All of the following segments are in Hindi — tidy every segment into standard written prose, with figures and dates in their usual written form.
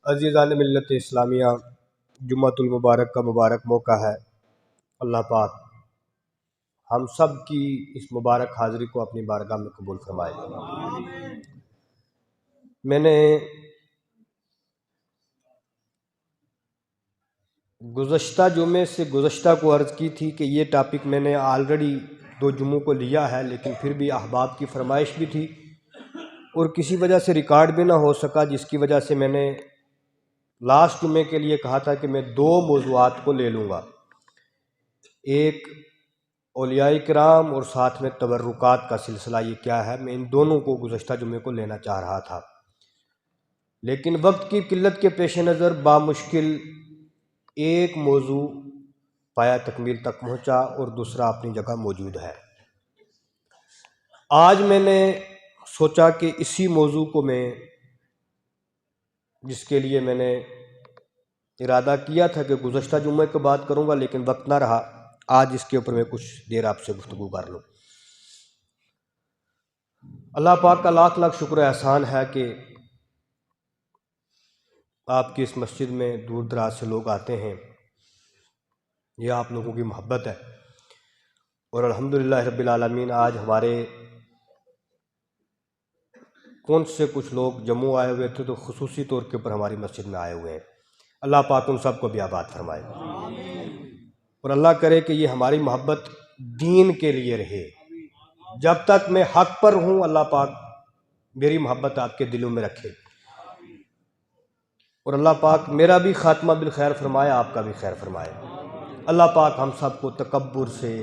अज़ीज़ान मिल्लत इस्लामिया, जुम्मतुल मुबारक का मुबारक मौका है। अल्लाह पाक हम सब की इस मुबारक हाज़िरी को अपनी बारगाह में कबूल फरमाए। मैंने गुज़श्ता जुमे से गुज़श्ता को अर्ज़ की थी कि ये टॉपिक मैंने ऑलरेडी 2 जुम्मों को लिया है, लेकिन फिर भी अहबाब की फरमाइश भी थी और किसी वजह से रिकॉर्ड भी ना हो सका, जिसकी वजह से मैंने लास्ट जुमे के लिए कहा था कि मैं 2 मौज़ूआत को ले लूँगा, एक औलियाए किराम और साथ में तबर्रुकात का सिलसिला ये क्या है। मैं इन दोनों को गुज़श्ता जुमे को लेना चाह रहा था, लेकिन वक्त की किल्लत के पेश नज़र बामुश्किल एक मौजू पाया तकमील तक पहुँचा और दूसरा अपनी जगह मौजूद है। आज मैंने सोचा कि इसी मौजू को मैं, जिसके लिए मैंने इरादा किया था कि गुज़श्ता जुम्मे की बात करूँगा, लेकिन वक्त ना रहा, आज इसके ऊपर मैं कुछ देर आपसे गुफ्तगू कर लूँ। अल्लाह पाक का लाख लाख शुक्र एहसान है कि आपकी इस मस्जिद में दूर दराज से लोग आते हैं। यह आप लोगों की मोहब्बत है और अल्हम्दुलिल्लाह रब्बिल आलमीन आज हमारे कौन से कुछ लोग जम्मू आए हुए थे तो खुसूसी तौर के ऊपर हमारी मस्जिद में आए हुए हैं। अल्लाह पाक उन सबको भी आबाद फरमाए और अल्लाह करे कि ये हमारी मोहब्बत दीन के लिए रहे। जब तक मैं हक पर हूँ, अल्लाह पाक मेरी मोहब्बत आपके दिलों में रखे और अल्लाह पाक मेरा भी खात्मा बिल खैर फरमाए, आपका भी खैर फरमाए। अल्लाह पाक हम सबको तकब्बुर से,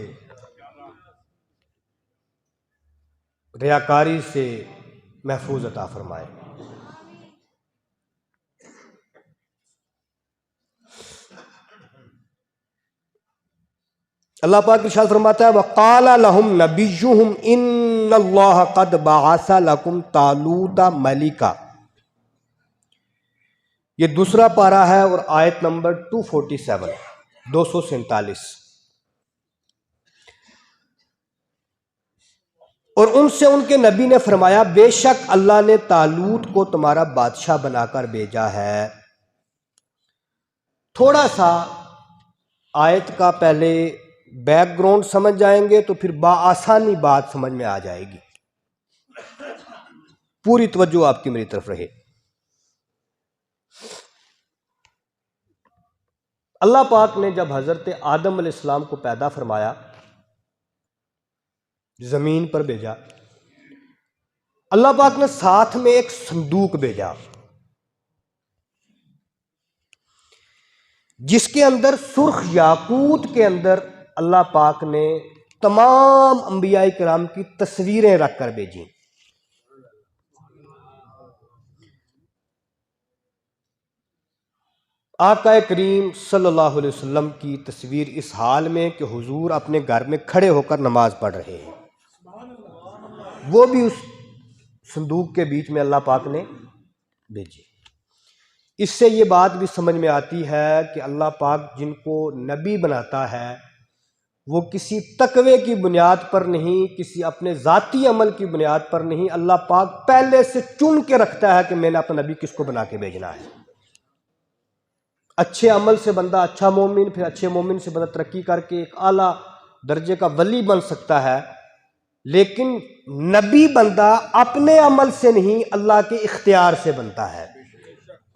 रियाकारी से महफूज अता फरमाए। अल्लाह पाक इरशाद फरमाता है, वक़ाला लहुम नबियुहुम इन्नल्लाह क़द बअसा लकुम तालूता मलिका। ये दूसरा पारा है और आयत नंबर 247 247। और उनसे उनके नबी ने फरमाया, बेशक अल्लाह ने तालूत को तुम्हारा बादशाह बनाकर भेजा है। थोड़ा सा आयत का पहले बैकग्राउंड समझ जाएंगे तो फिर बाआसानी बात समझ में आ जाएगी। पूरी तवज्जो आपकी मेरी तरफ रहे। अल्लाह पाक ने जब हजरत आदम अलैहिस्सलाम को पैदा फरमाया, जमीन पर भेजा, अल्लाह पाक ने साथ में एक संदूक भेजा जिसके अंदर सुर्ख याकूत के अंदर अल्लाह पाक ने तमाम अंबिया किराम की तस्वीरें रखकर भेजी। आका करीम सल्लल्लाहु अलैहि वसल्लम की तस्वीर इस हाल में कि हुजूर अपने घर में खड़े होकर नमाज पढ़ रहे हैं, वो भी उस संदूक के बीच में अल्लाह पाक ने भेजी। इससे ये बात भी समझ में आती है कि अल्लाह पाक जिनको नबी बनाता है वो किसी तकवे की बुनियाद पर नहीं, किसी अपने ज़ाती अमल की बुनियाद पर नहीं, अल्लाह पाक पहले से चुन के रखता है कि मैंने अपना नबी किसको बना के भेजना है। अच्छे अमल से बंदा अच्छा मोमिन, फिर अच्छे मोमिन से बंदा तरक्की करके एक आला दर्जे का वली बन सकता है, लेकिन नबी बंदा अपने अमल से नहीं अल्लाह के इख्तियार से बनता है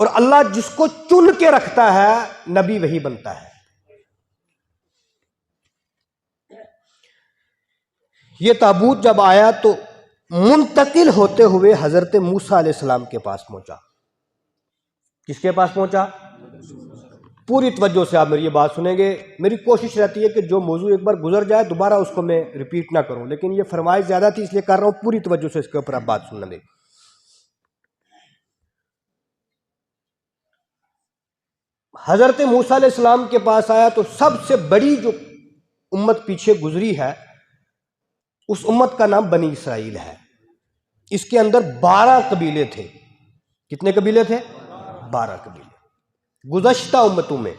और अल्लाह जिसको चुन के रखता है नबी वही बनता है। ये ताबूत जब आया तो मुंतकिल होते हुए हजरत मूसा अलैहिस्सलाम के पास पहुंचा। किसके पास पहुंचा? पूरी तवज्जो से आप मेरी ये बात सुनेंगे। मेरी कोशिश रहती है कि जो मौजू एक बार गुजर जाए दोबारा उसको मैं रिपीट ना करूं, लेकिन ये फरमाइश ज्यादा थी इसलिए कर रहा हूं। पूरी तवज्जो से इसके ऊपर आप बात सुनना दें। हजरत मूसा अलैहिस्सलाम के पास आया तो सबसे बड़ी जो उम्मत पीछे गुजरी है उस उम्मत का नाम बनी इसराइल है। इसके अंदर 12 कबीले थे। कितने कबीले थे? 12 कबीले। गुज़श्ता उम्मतों में,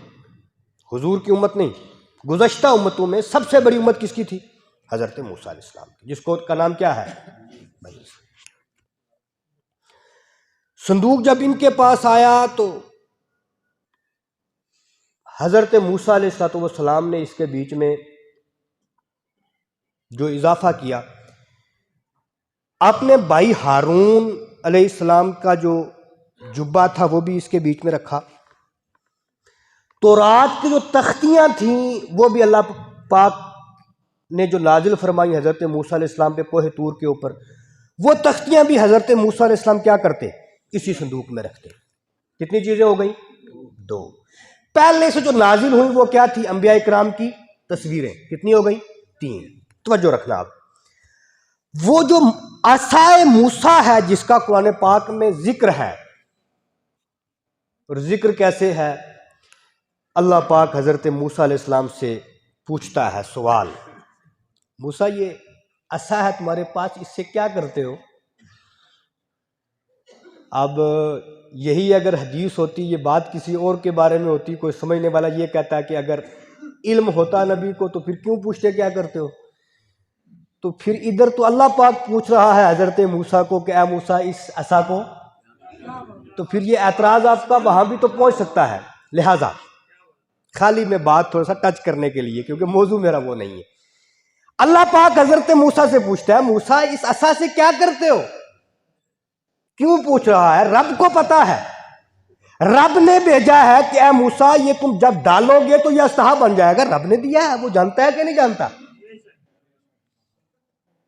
हुजूर की उम्मत नहीं, गुज़श्ता उम्मतों में सबसे बड़ी उम्मत किसकी थी? हजरत मूसा अलैहिस्सलाम की, जिसको का नाम क्या है? बनी इसराइल। संदूक जब इनके पास आया तो हज़रत मूसा अलैहिस्सलाम ने इसके बीच में जो इजाफा किया, अपने भाई हारून अलैहिस्सलाम का जो जुब्बा था वो भी इसके बीच में रखा। तौरात की जो तख्तियां थीं वो भी अल्लाह पाक ने जो नाजिल फरमाई हज़रत मूसा अलैहिस्सलाम पे कोहे तूर के ऊपर, वो तख्तियां भी हज़रत मूसा अलैहिस्सलाम क्या करते, इसी संदूक में रखते। कितनी चीज़ें हो गई? 2। पहले से जो नाजिल हुई वो क्या थी? अंबिया इकराम की तस्वीरें। कितनी हो गई? 3। तवज्जो रखना आप, वो जो असाए मूसा है जिसका कुरान पाक में जिक्र है, और जिक्र कैसे है? अल्लाह पाक हज़रत मूसा अलैहिस्सलाम से पूछता है सवाल, मूसा ये असा है तुम्हारे पास, इससे क्या करते हो? अब यही अगर हदीस होती, ये बात किसी और के बारे में होती, कोई समझने वाला ये कहता है कि अगर इल्म होता नबी को तो फिर क्यों पूछते क्या करते हो? तो फिर इधर तो अल्लाह पाक पूछ रहा है हज़रत मूसा को कि ए मूसा इस असा को, तो फिर ये एतराज़ आपका वहाँ भी तो पहुँच सकता है। लिहाजा खाली मैं बात थोड़ा सा टच करने के लिए, क्योंकि मौजू मेरा वो नहीं है। अल्लाह पाक हज़रत मूसा से पूछता है, मूसा इस असा से क्या करते हो? क्यों पूछ रहा है? रब को पता है, रब ने भेजा है कि ए मूसा ये तुम जब डालोगे तो यह अस्तहा बन जाएगा। रब ने दिया है, वो जानता है कि नहीं जानता?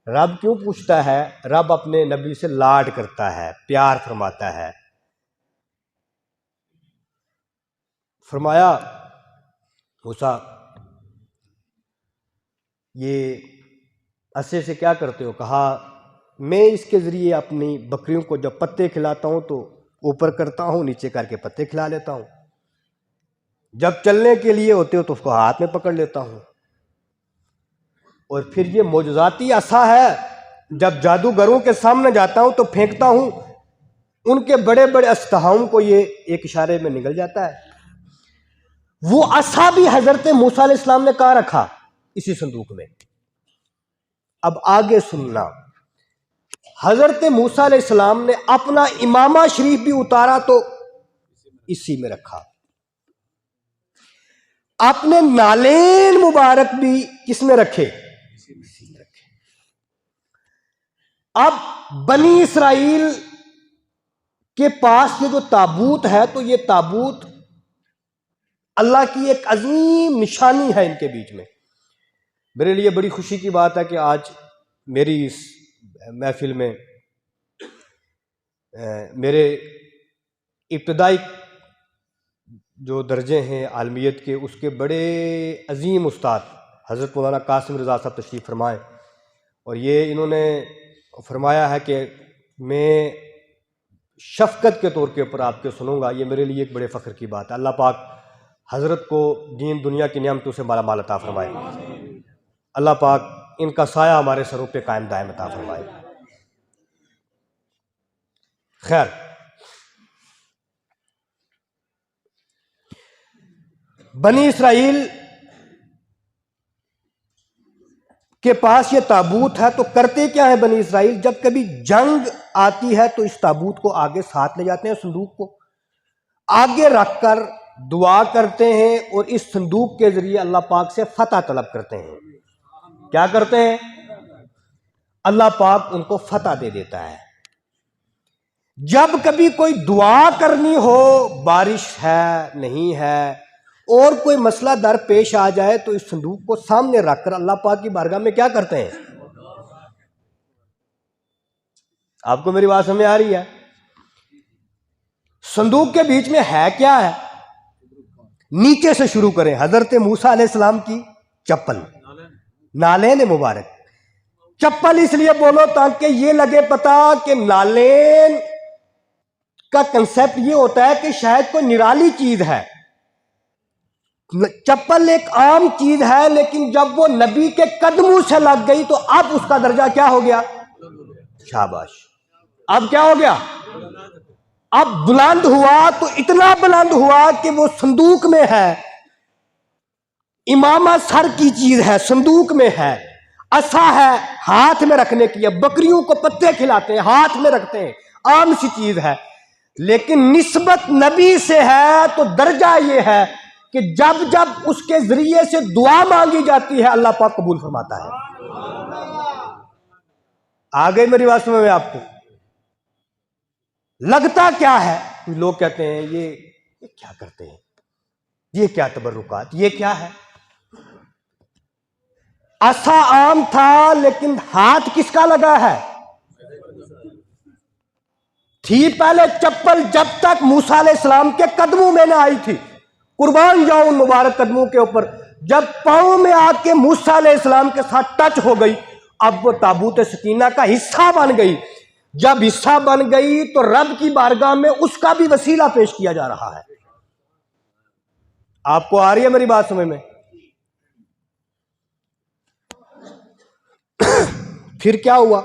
रब क्यों पूछता है? रब अपने नबी से लाड करता है, प्यार फरमाता है। फरमाया मूसा ये असे से क्या करते हो? कहा मैं इसके ज़रिए अपनी बकरियों को जब पत्ते खिलाता हूँ तो ऊपर करता हूँ, नीचे करके पत्ते खिला लेता हूँ। जब चलने के लिए होते हो तो उसको हाथ में पकड़ लेता हूँ। और फिर ये मौजज़ाती असा है, जब जादूगरों के सामने जाता हूँ तो फेंकता हूँ, उनके बड़े बड़े अस्तहाओं को ये एक इशारे में निकल जाता है। वो असा भी हज़रत मूसा अलैहिस्सलाम ने कहाँ रखा? इसी संदूक में। अब आगे सुनना, हज़रत मूसा अलैहिस्सलाम ने अपना इमामा शरीफ भी उतारा तो इसी में रखा। अपने नालेन मुबारक भी किसने रखे? इसी में रखे। अब बनी इसराइल के पास ये जो ताबूत है, तो ये ताबूत अल्लाह की एक अजीम निशानी है इनके बीच में। मेरे लिए बड़ी खुशी की बात है कि आज मेरी इस महफिल में मेरे इब्तदाई जो दर्जे हैं आलमियत के, उसके बड़े अजीम उस्ताद हज़रत मौलाना कासिम रज़ा साहब तशरीफ़ फरमाएँ। और ये इन्होंने फरमाया है कि मैं शफ़क़त के तौर के ऊपर आपके सुनूंगा। ये मेरे लिए एक बड़े फ़ख्र की बात है। अल्लाह पाक हज़रत को दीन दुनिया की नियामतों से माला माल अता फरमाए। अल्लाह पाक इनका साया हमारे सरों पे कायम दायम अता फरमाए। खैर, बनी इसराइल के पास ये ताबूत है, तो करते क्या है बनी इसराइल? जब कभी जंग आती है तो इस ताबूत को आगे साथ ले जाते हैं, संदूक को आगे रखकर दुआ करते हैं और इस संदूक के जरिए अल्लाह पाक से फतह तलब करते हैं। क्या करते हैं? अल्लाह पाक उनको फतह दे देता है। जब कभी कोई दुआ करनी हो, बारिश है नहीं है, और कोई मसला दर पेश आ जाए, तो इस संदूक को सामने रखकर अल्लाह पाक की बारगाह में क्या करते हैं? आपको मेरी बात समझ आ रही है? संदूक के बीच में है क्या है? नीचे से शुरू करें। हजरत मूसा अलैहिस्सलाम की चप्पल, नालेन मुबारक। चप्पल इसलिए बोलो ताकि ये लगे पता कि नालेन का कंसेप्ट ये होता है कि शायद कोई निराली चीज है। चप्पल एक आम चीज है, लेकिन जब वो नबी के कदमों से लग गई तो अब उसका दर्जा क्या हो गया? शाबाश। अब क्या हो गया? अब बुलंद हुआ, तो इतना बुलंद हुआ कि वो संदूक में है। इमामा सर की चीज है, संदूक में है। असा है, हाथ में रखने की है। बकरियों को पत्ते खिलाते हैं, हाथ में रखते हैं, आम सी चीज है। लेकिन निस्बत नबी से है तो दर्जा ये है कि जब जब उसके जरिए से दुआ मांगी जाती है अल्लाह पाक कबूल फरमाता है। आ गई मेरी बात समझ में आपको? लगता क्या है, कुछ लोग कहते हैं ये क्या करते हैं, ये क्या तबर्रुकात, ये क्या है। असा आम था लेकिन हाथ किसका लगा है? थी पहले चप्पल जब तक मूसा अलैहिस्सलाम के कदमों में ना आई थी। कुर्बान जाऊं उन मुबारक कदमों के ऊपर। जब पांव में आके मूसा अलैहिस्सलाम के साथ टच हो गई, अब वो ताबूत सकीना का हिस्सा बन गई। जब हिस्सा बन गई तो रब की बारगाह में उसका भी वसीला पेश किया जा रहा है। आपको आ रही है मेरी बात समझ में? फिर क्या हुआ?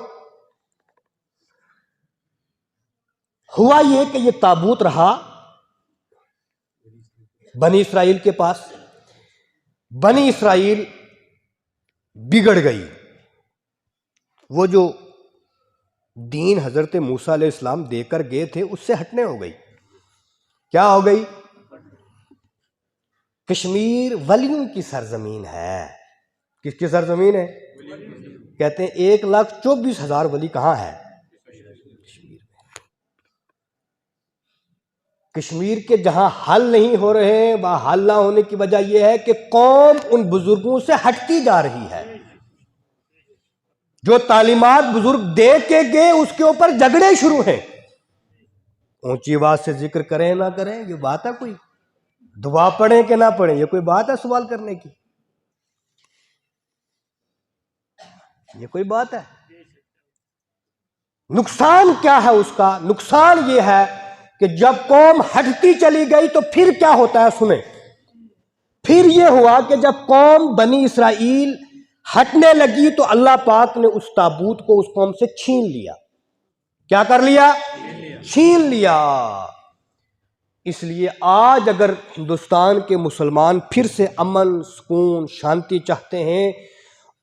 हुआ ये कि ये ताबूत रहा बनी इसराइल के पास। बनी इसराइल बिगड़ गई। वो जो दीन हजरत मूसा अलैहिस्सलाम देकर गए थे उससे हटने हो गई। क्या हो गई? कश्मीर वलियों की सरजमीन है। किसकी सरजमीन है? कहते हैं 1,24,000 वली कहां है? कश्मीर के जहां हल नहीं हो रहे हैं, वहां हल ना होने की वजह यह है कि कौम उन बुजुर्गों से हटती जा रही है। जो तालीमात बुजुर्ग दे के गए उसके ऊपर झगड़े शुरू हैं। ऊंची आवाज से जिक्र करें ना करें ये बात है कोई? दुआ पढ़ें कि ना पढ़ें ये कोई बात है सवाल करने की? ये कोई बात है? नुकसान क्या है उसका? नुकसान ये है कि जब कौम हटती चली गई तो फिर क्या होता है सुने। फिर यह हुआ कि जब कौम बनी इसराइल हटने लगी तो अल्लाह पाक ने उस ताबूत को उस कौम से छीन लिया। क्या कर लिया? छीन लिया। इसलिए आज अगर हिंदुस्तान के मुसलमान फिर से अमन, सुकून, शांति चाहते हैं,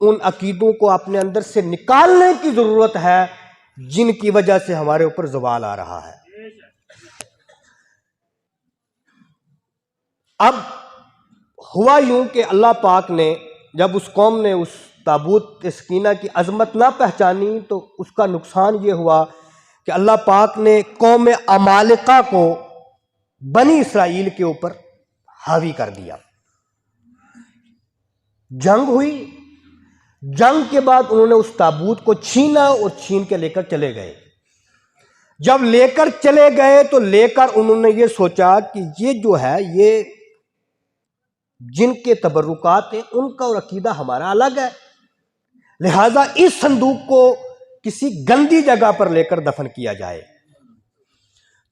उन अकीदों को अपने अंदर से निकालने की जरूरत है जिनकी वजह से हमारे ऊपर ज़वाल आ रहा है। अब हुआ यूं कि अल्लाह पाक ने जब उस कौम ने उस ताबूत सकीना की अजमत ना पहचानी तो उसका नुकसान ये हुआ कि अल्लाह पाक ने कौम अमालिका को बनी इसराइल के ऊपर हावी कर दिया। जंग हुई। जंग के बाद उन्होंने उस ताबूत को छीना और छीन के लेकर चले गए। जब लेकर चले गए तो लेकर उन्होंने ये सोचा कि ये जो है ये जिनके तबर्रुकात हैं उनका और अकीदा हमारा अलग है, लिहाजा इस संदूक को किसी गंदी जगह पर लेकर दफन किया जाए।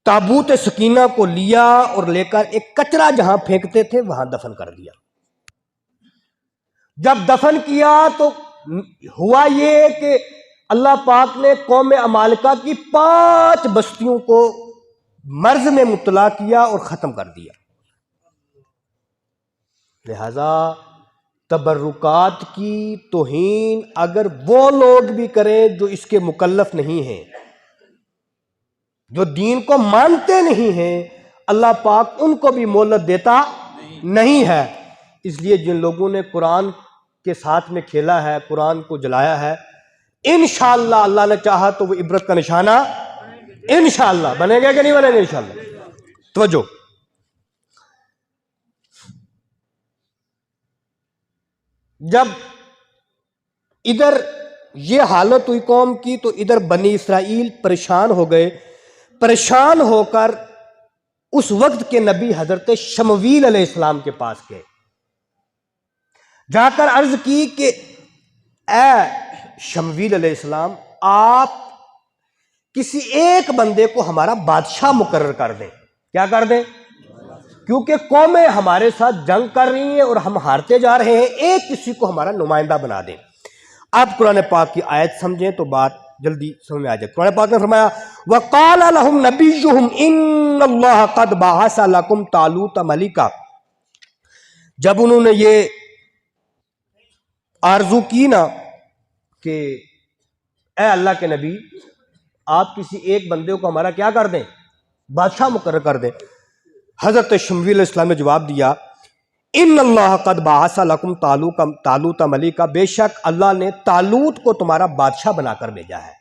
ताबूत सकीना को लिया और लेकर एक कचरा जहां फेंकते थे वहां दफन कर दिया। जब दफन किया तो हुआ ये कि अल्लाह पाक ने कौम अमालिका की 5 बस्तियों को मर्ज में मुब्तला किया और खत्म कर दिया। लिहाजा तबर्रुकात की तौहीन अगर वो लोग भी करें जो इसके मुकल्लफ नहीं हैं, जो दीन को मानते नहीं हैं, अल्लाह पाक उनको भी मोहलत देता नहीं है। इसलिए जिन लोगों ने कुरान के साथ में खेला है, कुरान को जलाया है, इंशाअल्लाह अल्लाह ने चाहा तो वो इबरत का निशाना इंशाअल्लाह बनेगा कि नहीं बनेगा? इंशाअल्लाह। तवज्जो। जब इधर ये हालत हुई कौम की तो इधर बनी इसराइल परेशान हो गए। परेशान होकर उस वक्त के नबी हजरत शमवील अलैहिस्सलाम के पास गए, जाकर अर्ज की कि ए शमवील अलैहिस्सलाम, आप किसी एक बंदे को हमारा बादशाह मुकर्रर कर दें। क्या कर दें? क्योंकि कौमें हमारे साथ जंग कर रही हैं और हम हारते जा रहे हैं, एक किसी को हमारा नुमाइंदा बना दें। आप कुरान पाक की आयत समझें तो बात जल्दी समझ में आ जाए। कुरान पाक ने फरमाया वक़ाल लहुम नबियुहुम इन्नल्लाह क़द बअसा लकुम तालूत मलिका। जब उन्होंने ये आरजू की ना कि ए अल्लाह के नबी, आप किसी एक बंदे को हमारा क्या कर दें? बादशाह मुकर्रर कर दें। हजरत शमवील अलैहिस्सलाम ने जवाब दिया इन्नल्लाह कद बाअसा लकुम तालूत मलिका, बेशक अल्लाह ने तालूत को तुम्हारा बादशाह बनाकर भेजा है।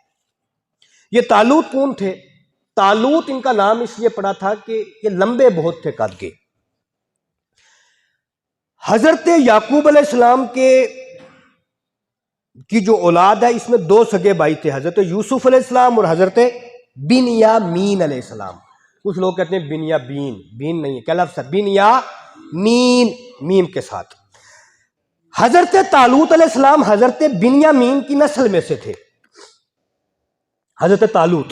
ये तालूत कौन थे? तालूत इनका नाम इसलिए पड़ा था कि ये लंबे बहुत थे कद के। हजरत याकूब अलैहिस्सलाम की जो औलाद है इसमें दो सगे भाई थे, हजरत यूसुफ अलैहिस्सलाम और हजरत बिनयामीन अलैहिस्सलाम। कुछ लोग कहते हैं बिनयामीन, बीन नहीं है, क्या लफ्ज़ है? बिनयामीन, मीम के साथ। हजरत तालूत अलैहिस्सलाम हजरत बिनयामीन की नस्ल में से थे। हजरत तालूत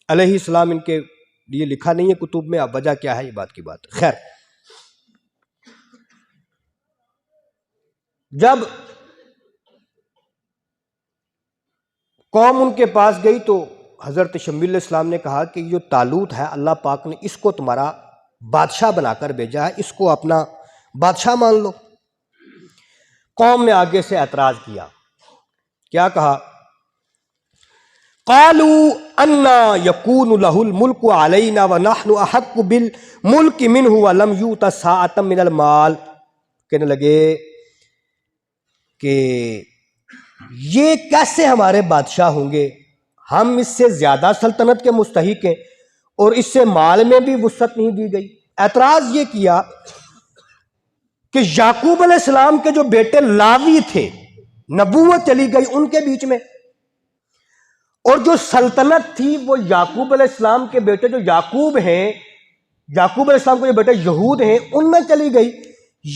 अलैहिस्सलाम इनके लिए लिखा नहीं है कुतुब में, अब वजह क्या है ये बात की बात। खैर, जब कौम उनके पास गई तो हजरत शमील इस्लाम ने कहा कि जो तालूत है अल्लाह पाक ने इसको तुम्हारा बादशाह बनाकर भेजा है, इसको अपना बादशाह मान लो। कौम ने आगे से एतराज किया, क्या कहा? क़ालू अन्ना यकूनु लहुल मुल्कु अलैना व नहनु अहक्कु बिल मुल्कि मिन्हु व लम यूता साअतम मिनल माल। कहने लगे कि ये कैसे हमारे बादशाह होंगे, हम इससे ज्यादा सल्तनत के मुस्तहिक हैं और इससे माल में भी वुसअत नहीं दी गई। एतराज ये किया कि याकूब अलैहिस्सलाम के जो बेटे लावी थे, नबूवत चली गई उनके बीच में, और जो सल्तनत थी वो याकूब अलैहिस्सलाम के बेटे जो याकूब हैं, याकूब अलैहिस्सलाम के जो बेटे यहूद हैं उनमें चली गई।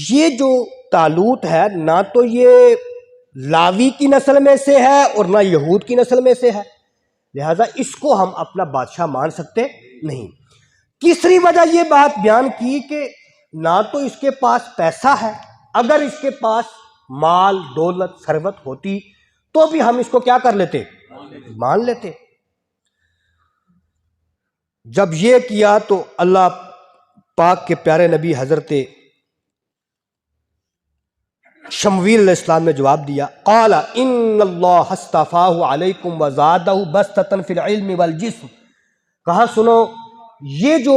ये जो तालूत है ना तो ये लावी की नस्ल में से है और ना यहूद की नस्ल में से है, लिहाजा इसको हम अपना बादशाह मान सकते नहीं। तीसरी वजह यह बात बयान की कि ना तो इसके पास पैसा है, अगर इसके पास माल दौलत सरवत होती तो भी हम इसको क्या कर लेते? मान लेते। जब ये किया तो अल्लाह पाक के प्यारे नबी हजरत शमूएल अलैहिस्सलाम ने जवाब दिया, क़ाला इन्नल्लाह हस्तफ़ाहु अलैकुम व ज़ादहु बस्ततन फिल इल्मि वल जिस्म। कहा सुनो, ये जो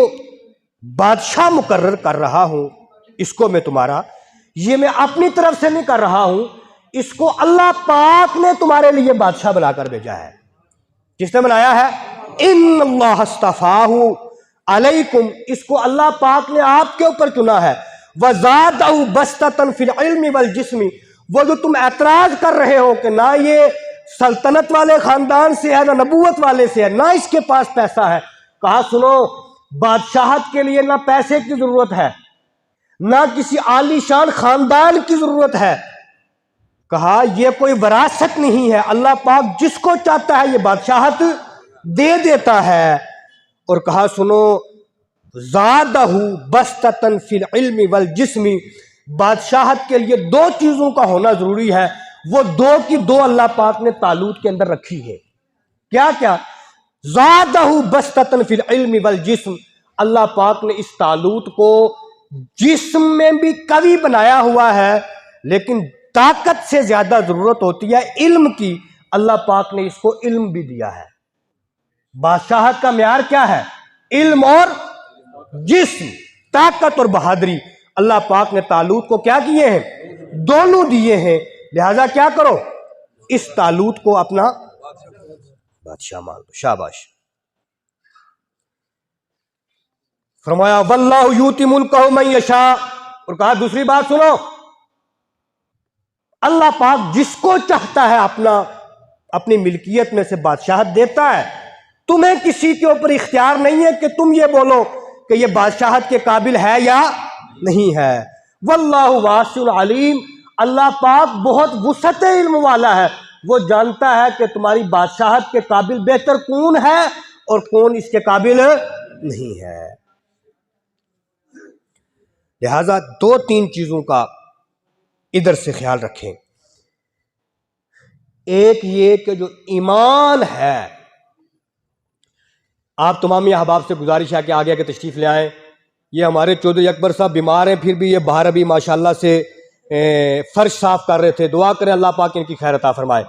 बादशाह मुकर्रर कर रहा हूं इसको मैं तुम्हारा, ये मैं अपनी तरफ से नहीं कर रहा हूं, इसको अल्लाह पाक ने तुम्हारे लिए बादशाह बनाकर भेजा है। किसने बनाया है? इन्नल्लाह हस्तफ़ाहु अलैकुम, इसको अल्लाह पाक ने आपके ऊपर चुना है। वज़ादहु बस्ततन फिल इल्मि वल जिस्मी, वो जो तुम एतराज कर रहे हो कि ना ये सल्तनत वाले खानदान से है ना नबूवत वाले से है, ना इसके पास पैसा है। कहा सुनो, बादशाहत के लिए ना पैसे की जरूरत है ना किसी आलीशान खानदान की जरूरत है। कहा ये कोई विरासत नहीं है, अल्लाह पाक जिसको चाहता है ये बादशाहत दे देता है। और कहा सुनो, ज़ादहु बस्ततन फिल इल्मि वल जिस्मी, बादशाहत के लिए दो चीजों का होना जरूरी है, वो दो की दो अल्लाह पाक ने तालूत के अंदर रखी है। क्या क्या? ज़ादहु बस्ततन फिल इल्मि वल जिस्म, अल्लाह पाक ने इस तालूत को जिस्म में भी कवि बनाया हुआ है, लेकिन ताकत से ज्यादा जरूरत होती है इल्म की, अल्लाह पाक ने इसको इल्म भी दिया है। बादशाहत का म्यार क्या है? इल्म और जिस्म, ताकत और बहादुरी। अल्लाह पाक ने तालूत को क्या किए हैं? दोनों दिए हैं। लिहाजा क्या करो, इस तालूत को अपना बादशाह मान लो। शाबाश। फरमाया वल्लाहु यूती मुल्कहु मन यशा, और कहा दूसरी बात सुनो, अल्लाह पाक जिसको चाहता है अपनी मिल्कियत में से बादशाहत देता है। तुम्हें किसी के ऊपर इख्तियार नहीं है कि तुम ये बोलो कि ये बादशाहत के काबिल है या नहीं है। वल्लाहु वासिउन अलीम, अल्लाह पाक बहुत वुसअत इल्म वाला है, वो जानता है कि तुम्हारी बादशाहत के काबिल बेहतर कौन है और कौन इसके काबिल नहीं है। लिहाजा दो तीन चीजों का इधर से ख्याल रखें। एक ये कि जो ईमान है, आप तमाम अहबाब से गुजारिश है कि आगे आके तशरीफ ले आए। ये हमारे चौधरी अकबर साहब बीमार हैं, फिर भी ये बाहर अभी माशाल्लाह से फर्श साफ कर रहे थे। दुआ करें अल्लाह पाक इनकी खैर अता फरमाए।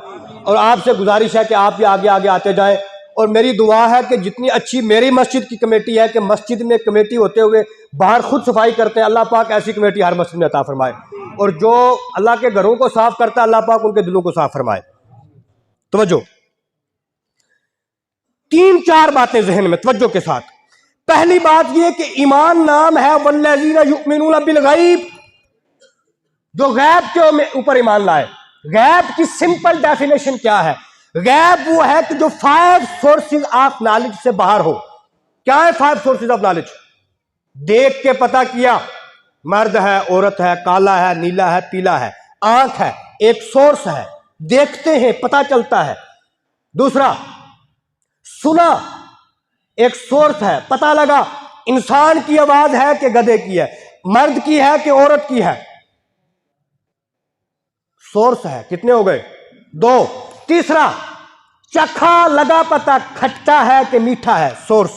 और आपसे गुजारिश है कि आप भी आगे आगे आते जाएं और मेरी दुआ है कि जितनी अच्छी मेरी मस्जिद की कमेटी है कि मस्जिद में कमेटी होते हुए बाहर खुद सफाई करते हैं, अल्लाह पाक ऐसी कमेटी हर मस्जिद में अता फरमाए। और जो अल्लाह के घरों को साफ करता है, अल्लाह पाक उनके दिलों को साफ फरमाए। तवज्जो, 3-4 बातें जहन में तवज्जो के साथ। पहली बात यह कि ईमान नाम है वल्लज़ीना युमिनूना बिल गैब, जो गैब के ऊपर ईमान लाए। गैब की सिंपल डेफिनेशन क्या है? गैब वो है कि जो 5 सोर्सेज ऑफ नॉलेज से बाहर हो। क्या है 5 सोर्सेज ऑफ नॉलेज? देख के पता किया, मर्द है, औरत है, काला है, नीला है, पीला है। आंख है, एक सोर्स है, देखते हैं पता चलता है। दूसरा, सुना, एक सोर्स है, पता लगा इंसान की आवाज है कि गधे की है, मर्द की है कि औरत की है, सोर्स है। कितने हो गए? 2। तीसरा, चखा, लगा पता खट्टा है कि मीठा है, सोर्स।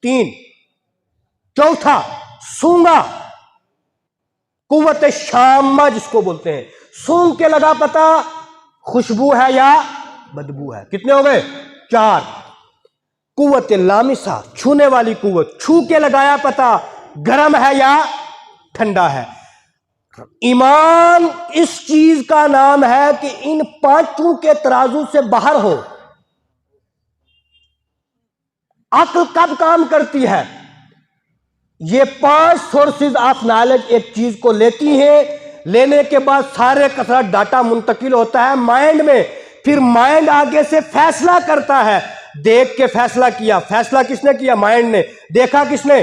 3। चौथा, सूंगा, कुव्वत शामा जिसको बोलते हैं, सूंघ के लगा पता खुशबू है या बदबू है। कितने हो गए? 4। कुव्वत लामिसा, छूने वाली कुव्वत, छू के लगाया पता गर्म है या ठंडा है। ईमान इस चीज का नाम है कि इन 5 के तराजू से बाहर हो। अक्ल कब काम करती है? ये 5 सोर्सेज ऑफ नॉलेज एक चीज को लेती है, लेने के बाद सारे का सारा डाटा मुंतकिल होता है माइंड में, फिर माइंड आगे से फैसला करता है। देख के फैसला किया, फैसला किसने किया? माइंड ने। देखा किसने?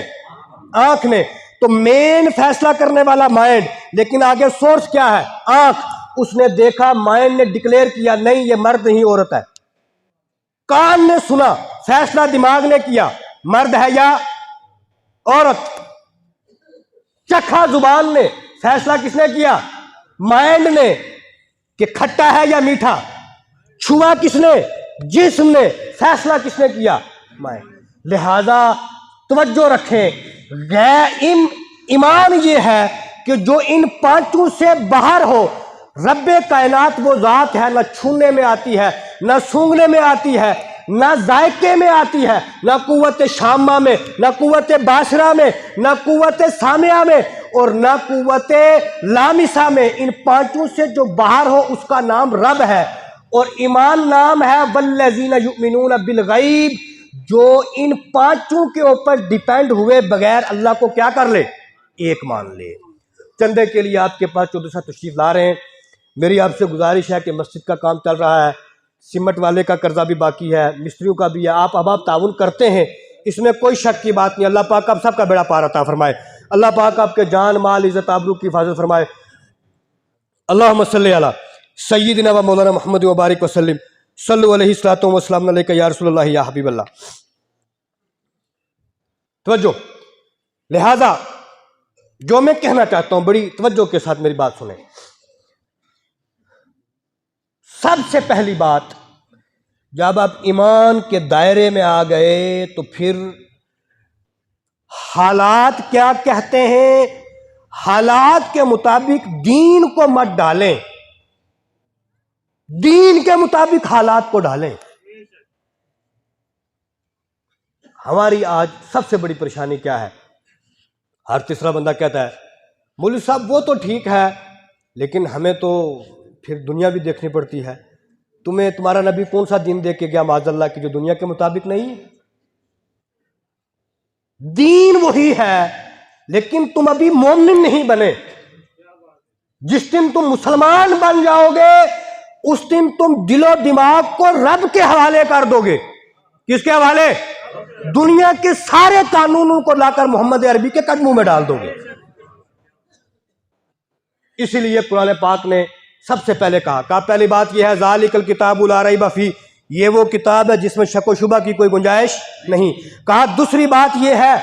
आंख ने। तो मेन फैसला करने वाला माइंड, लेकिन आगे सोर्स क्या है? आंख। उसने देखा, माइंड ने डिक्लेयर किया नहीं ये मर्द नहीं औरत है। कान ने सुना, फैसला दिमाग ने किया मर्द है या औरत। चखा जुबान ने, फैसला किसने किया? माइंड ने, कि खट्टा है या मीठा। छुआ किसने? जिस्म ने, फैसला किसने किया? माइंड। लिहाजा तवज्जो रखें, ईमान ये है कि जो इन 5 से बाहर हो। रब्बे कायनात वो जात है, ना छूने में आती है, ना सूंघने में आती है, ना जायके में आती है, ना कुव्वत शामा में, ना कुव्वत बाशरा में, ना कुव्वत सामिया में, और ना कुव्वत लामिसा में। इन 5 से जो बाहर हो उसका नाम रब है। और ईमान नाम है वल्लज़ीना युमिनूना बिल गैब, जो इन 5 के ऊपर डिपेंड हुए बगैर अल्लाह को क्या कर ले? एक मान ले। चंदे के लिए आपके पास 14 तशरीफ ला रहे हैं। मेरी आपसे गुजारिश है कि मस्जिद का काम चल रहा है, सीमेंट वाले का कर्जा भी बाकी है, मिस्त्रियों का भी है, आप अहबाब ताउन करते हैं, इसमें कोई शक की बात नहीं। अल्लाह पाक आप सबका बेड़ा पार अता फरमाए। अल्लाह पाक आपके जान माल इज़्ज़त आबरू की हिफाजत फरमाए। अल्लाहुम्मा सल्ली अला सय्यिदिना व मौलाना मुहम्मद व बारिक वसल्लिम सल्लु अलैहि सलातो व सलाम अलैका या रसूलल्लाह या हबीबल्लाह। तवज्जो, लिहाजा जो मैं कहना चाहता हूं, बड़ी तवज्जो के साथ मेरी बात सुने। सबसे पहली बात, जब आप ईमान के दायरे में आ गए तो फिर हालात क्या कहते हैं, हालात के मुताबिक दीन को मत डालें, दीन के मुताबिक हालात को डालें। हमारी आज सबसे बड़ी परेशानी क्या है? हर तीसरा बंदा कहता है मौलवी साहब वो तो ठीक है, लेकिन हमें तो फिर दुनिया भी देखनी पड़ती है। तुम्हें तुम्हारा नबी कौन सा दीन दे के गया माज़अल्लाह की जो दुनिया के मुताबिक नहीं? दीन वही है, लेकिन तुम अभी मोमिन नहीं बने। जिस दिन तुम मुसलमान बन जाओगे उस दिन तुम दिलो दिमाग को रब के हवाले कर दोगे। किसके हवाले? दुनिया के सारे कानूनों को लाकर मोहम्मद अरबी के कदमों में डाल दोगे। इसीलिए कुरान पाक ने सबसे पहले कहा पहली बात यह है ज़ालिकल किताबु ला रैब फीह, ये वो किताब है जिसमें शक व शुबा की कोई गुंजाइश नहीं। कहा दूसरी बात यह है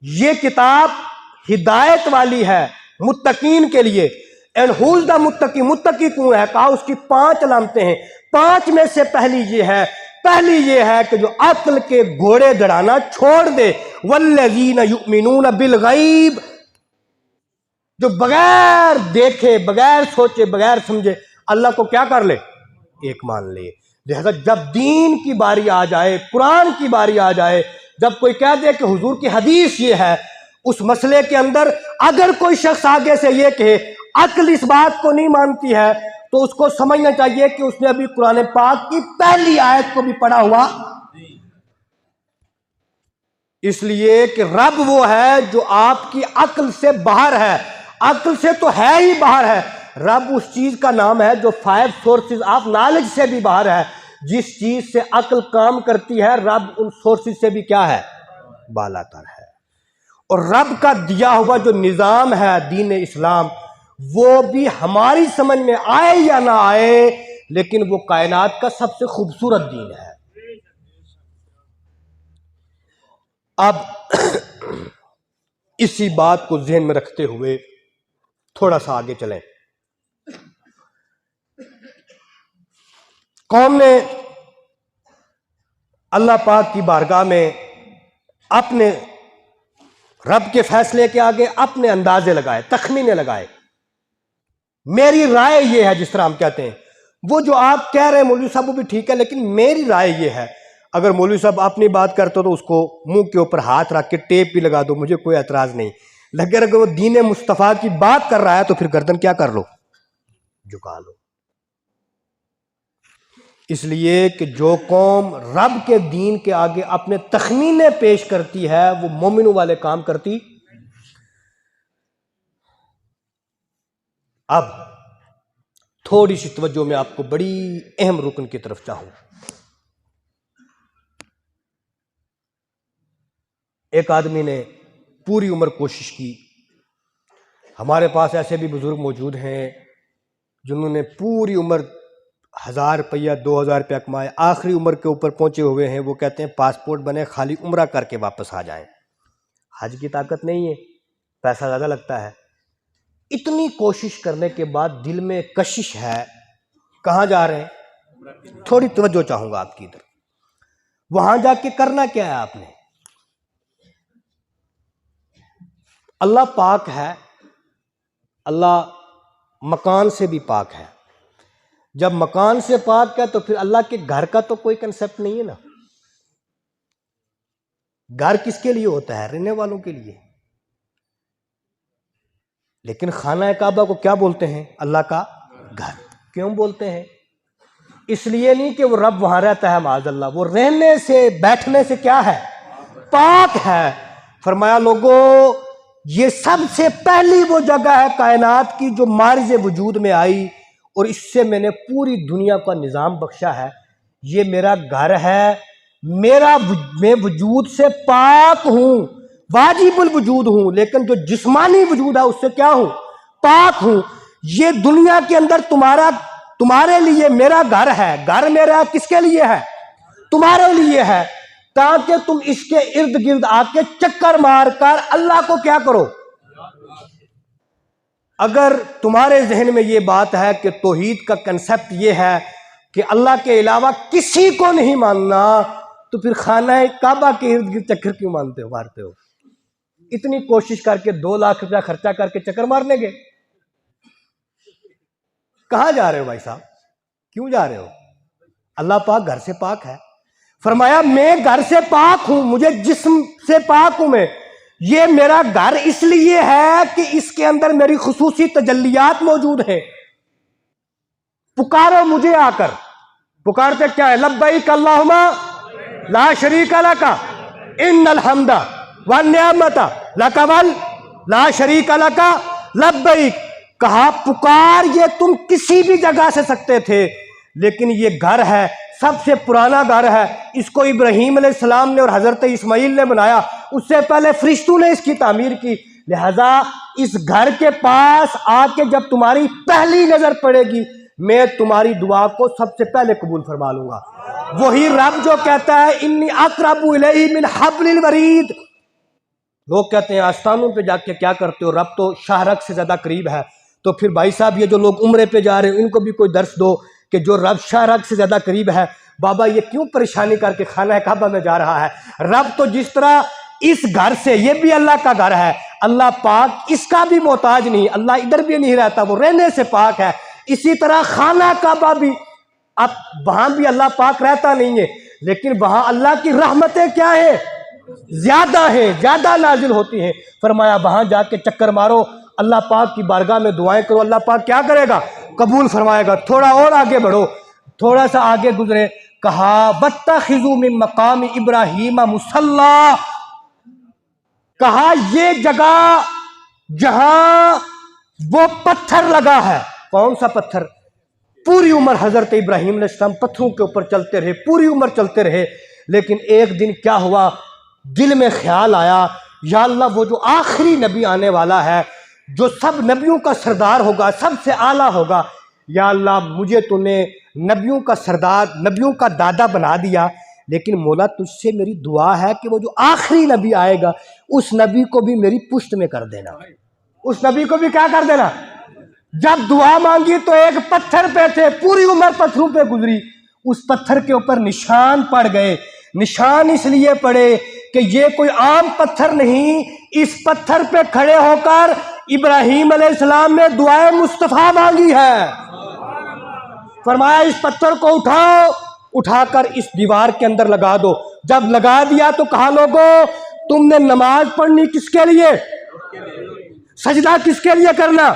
ये किताब हिदायत वाली है मुत्तकीन के लिए। And who is the Muttaqi, Muttaqi कौन है? कहा उसकी 5 अलामतें हैं। 5 में से पहली ये है कि जो अक्ल के घोड़े दौड़ाना छोड़ दे। वल्लज़ीना युमिनूना बिल गैब, जो बगैर देखे, बगैर सोचे, बगैर समझे अल्लाह को क्या कर ले? एक मान ले। लिहाजा जब दीन की बारी आ जाए, कुरान की बारी आ जाए, जब कोई कह दे कि हुजूर की हदीस ये है, उस मसले के अंदर अगर कोई शख्स आगे से ये कहे अक्ल इस बात को नहीं मानती है, तो उसको समझना चाहिए कि उसने अभी कुरान पाक की पहली आयत को भी पढ़ा हुआ। इसलिए कि रब वो है जो आपकी अक्ल से बाहर है, अक्ल से तो है ही बाहर है। रब उस चीज का नाम है जो 5 सोर्सेज ऑफ नॉलेज से भी बाहर है। जिस चीज से अक्ल काम करती है, रब उन सोर्सेज से भी क्या है, बालातर है। और रब का दिया हुआ जो निजाम है दीन इस्लाम, वो भी हमारी समझ में आए या ना आए, लेकिन वो कायनात का सबसे खूबसूरत दीन है। अब इसी बात को ज़हन में रखते हुए थोड़ा सा आगे चलें। कौम ने अल्लाह पाक की बारगाह में अपने रब के फैसले के आगे अपने अंदाजे लगाए, तखमीने लगाए। मेरी राय यह है, जिस तरह हम कहते हैं, वो जो आप कह रहे हैं मौलवी साहब वो भी ठीक है, लेकिन मेरी राय यह है। अगर मौलवी साहब अपनी बात करते हो तो उसको मुंह के ऊपर हाथ रख के टेप भी लगा दो, मुझे कोई एतराज नहीं। लेकिन अगर वो दीन मुस्तफ़ा की बात कर रहा है तो फिर गर्दन क्या कर लो, झुका लो। इसलिए कि जो कौम रब के दीन के आगे अपने तखमीने पेश करती है, वो मोमिनों वाले काम करती। अब थोड़ी सी तवज्जो में आपको बड़ी अहम रुकन की तरफ चाहूं। एक आदमी ने पूरी उम्र कोशिश की, हमारे पास ऐसे भी बुजुर्ग मौजूद हैं जिन्होंने पूरी उम्र 1000 रुपया 2000 रुपया कमाए, आखिरी उम्र के ऊपर पहुंचे हुए हैं। वो कहते हैं पासपोर्ट बने, खाली उम्रा करके वापस आ जाएं। हज की ताकत नहीं है, पैसा ज़्यादा लगता है। इतनी कोशिश करने के बाद दिल में कशिश है, कहाँ जा रहे हैं? थोड़ी तवज्जो चाहूँगा आपकी इधर। वहाँ जाके करना क्या है आपने? अल्लाह पाक है, अल्लाह मकान से भी पाक है। जब मकान से पाक है तो फिर अल्लाह के घर का तो कोई कंसेप्ट नहीं है ना। घर किसके लिए होता है? रहने वालों के लिए। लेकिन खाना काबा को क्या बोलते हैं? अल्लाह का घर। क्यों बोलते हैं? इसलिए नहीं कि वो रब वहां रहता है, माज़अल्लाह, वो रहने से बैठने से क्या है? पाक है। फरमाया लोगों, ये सबसे पहली वो जगह है कायनात की जो मारिज वजूद में आई, और इससे मैंने पूरी दुनिया का निज़ाम बख्शा है। ये मेरा घर है, मैं वजूद से पाक हूं, वाजिबुल वजूद हूं, लेकिन जो जिस्मानी वजूद है उससे क्या हूं? पाक हूं। ये दुनिया के अंदर तुम्हारे लिए मेरा घर है। घर मेरा किसके लिए है? तुम्हारे लिए है, ताकि तुम इसके इर्द गिर्द आके चक्कर मारकर अल्लाह को क्या करो। अगर तुम्हारे जहन में ये बात है कि तौहीद का कंसेप्ट ये है कि अल्लाह के अलावा किसी को नहीं मानना, तो फिर खाना काबा के इर्द गिर्द चक्कर क्यों मारते हो? इतनी कोशिश करके 2 लाख रुपया खर्चा करके चक्कर मारने गए। कहां जा रहे हो भाई साहब? क्यों जा रहे हो? अल्लाह पाक घर से पाक है। फरमाया मैं घर से पाक हूं, मुझे जिस्म से पाक हूं मैं। ये मेरा घर इसलिए है कि इसके अंदर मेरी खुसूसी तजल्लियात मौजूद है। पुकारो मुझे आकर। पुकारते क्या है? लब्बैक अल्लाहुम्मा ला शरीका लका इन्नल हम्दा वन निअमता लका वल ला शरीका लका लब्बैक। कहा पुकार ये तुम किसी भी जगह से सकते थे, लेकिन ये घर है, सबसे पुराना घर है। इसको इब्राहीम अलैहिस्सलाम ने और हजरत इस्माइल ने बनाया, उससे पहले फरिश्तों ने इसकी तामीर की। लिहाजा इस घर के पास आके जब तुम्हारी पहली नजर पड़ेगी, मैं तुम्हारी दुआ को सबसे पहले कबूल फरमा लूंगा। वही रब जो कहता है इन्नी अक़रबु इलैहि मिन हब्लिल वरीद। लोग कहते हैं आस्थानों पे जाके क्या करते हो? रब तो शाहरग से ज्यादा करीब है। तो फिर भाई साहब ये जो लोग उम्रे पे जा रहे हैं इनको भी कोई दर्श दो कि जो रब शाहरग से ज्यादा करीब है, बाबा ये क्यों परेशानी करके खाना काबा में जा रहा है? रब तो जिस तरह इस घर से, ये भी अल्लाह का घर है, अल्लाह पाक इसका भी मोहताज नहीं। अल्लाह इधर भी नहीं रहता, वो रहने से पाक है। इसी तरह खाना काबा भी अब वहां भी अल्लाह पाक रहता नहीं है, लेकिन वहां अल्लाह की रहमतें क्या है, ज्यादा है, ज्यादा नाजिल होती हैं। फरमाया वहां जाके चक्कर मारो, अल्लाह पाक की बारगाह में दुआएं करो, अल्लाह पाक क्या करेगा, कबूल फरमाएगा। थोड़ा और आगे बढ़ो, थोड़ा सा आगे गुजरे, कहा वत्तखिजू मिन मकाम इब्राहीम मुसल्ला, कहा ये जगह जहां वो पत्थर लगा है, कौन सा पत्थर, पूरी उम्र हजरत इब्राहीम अलैहिस्सलाम पत्थरों के ऊपर चलते रहे, पूरी उम्र चलते रहे। लेकिन एक दिन क्या हुआ, दिल में ख्याल आया, या अल्लाह वो जो आखिरी नबी आने वाला है, जो सब नबियों का सरदार होगा, सबसे आला होगा, या अल्लाह मुझे तूने नबियों का सरदार, नबियों का दादा बना दिया, लेकिन मौला तुझसे मेरी दुआ है कि वो जो आखिरी नबी आएगा उस नबी को भी मेरी पुश्त में कर देना, उस नबी को भी क्या कर देना। जब दुआ मांगी तो एक पत्थर पे थे, पूरी उम्र पत्थरों पे गुजरी, उस पत्थर के ऊपर निशान पड़ गए। निशान इसलिए पड़े कि ये कोई आम पत्थर नहीं, इस पत्थर पे खड़े होकर इब्राहीम अलैहिस्सलाम ने दुआए मुस्तफा मांगी है। फरमाया इस पत्थर को उठाओ, उठाकर इस दीवार के अंदर लगा दो। जब लगा दिया तो कहा लोगों तुमने नमाज पढ़नी किसके लिए, सजदा किसके लिए करना,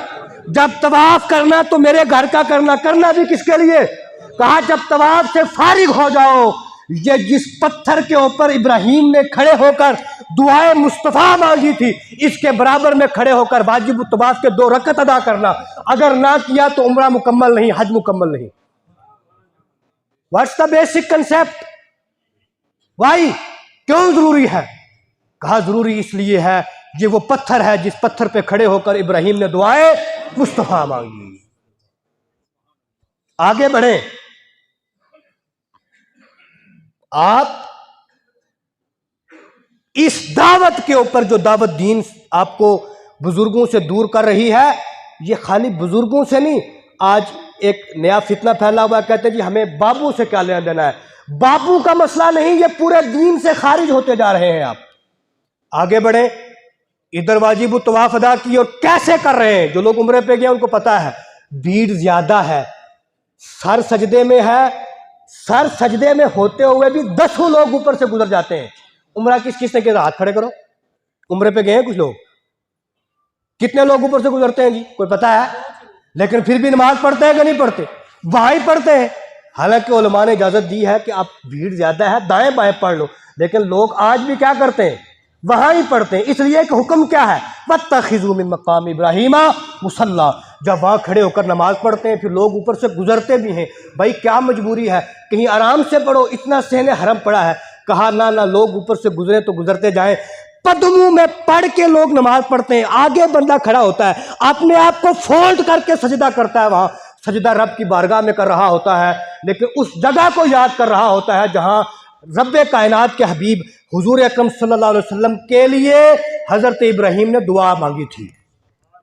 जब तवाफ करना तो मेरे घर का करना, करना भी किसके लिए, कहा जब तवाफ से फारिग हो जाओ, ये जिस पत्थर के ऊपर इब्राहीम ने खड़े होकर दुआए मुस्तफा मांगी थी, इसके बराबर में खड़े होकर वाजिब तवाफ के 2 रकअत अदा करना, अगर ना किया तो उम्रा मुकम्मल नहीं, हज मुकम्मल नहीं। What's the basic concept, why, क्यों जरूरी है, कहा जरूरी इसलिए है ये वो पत्थर है जिस पत्थर पे खड़े होकर इब्राहीम ने दुआए मुस्तफा मांगी। आगे बढ़े, आप इस दावत के ऊपर, जो दावत दीन आपको बुजुर्गों से दूर कर रही है, ये खाली बुजुर्गों से नहीं, आज एक नया फितना फैला हुआ, कहते हैं जी हमें बाबू से क्या लेना देना है। बाबू का मसला नहीं, ये पूरे दीन से खारिज होते जा रहे हैं आप। आगे बढ़े, इधर वाजिब तवाफ अदा की और कैसे कर रहे हैं, जो लोग उम्रे पे गए उनको पता है, भीड़ ज्यादा है, सर सजदे में है, सर सजदे में होते हुए भी 10 लोग ऊपर से गुजर जाते हैं। उम्रा किस ने किया, हाथ खड़े करो, उम्रे पे गए हैं कुछ लोग, कितने लोग ऊपर से गुजरते हैं जी, कोई पता है, लेकिन फिर भी नमाज पढ़ते हैं कि नहीं पढ़ते, वहां ही पढ़ते हैं। हालांकि उलमा ने इजाजत दी है कि आप भीड़ ज्यादा है दाएं बाएं पढ़ लो, लेकिन लोग आज भी क्या करते हैं, वहां ही पढ़ते हैं। इसलिए कि हुक्म क्या है, वत्तखिजू मिन मकाम इब्राहीम मुसल्ला, जब वहां खड़े होकर नमाज पढ़ते हैं फिर लोग ऊपर से गुजरते भी हैं, भाई क्या मजबूरी है, कहीं आराम से पढ़ो, इतना सहने हरम पड़ा है। कहा ना ना, लोग ऊपर से गुजरे तो गुजरते जाएं, कदमों में पढ़ के लोग नमाज पढ़ते हैं, आगे बंदा खड़ा होता है, अपने आप को फोल्ड करके सजदा करता है, वहां सजदा रब की बारगाह में कर रहा होता है, लेकिन उस जगह को याद कर रहा होता है जहां रब्बे कायनात के हबीब हुजूर अकरम सल्लल्लाहु अलैहि वसल्लम के लिए हजरत इब्राहीम ने दुआ मांगी थी।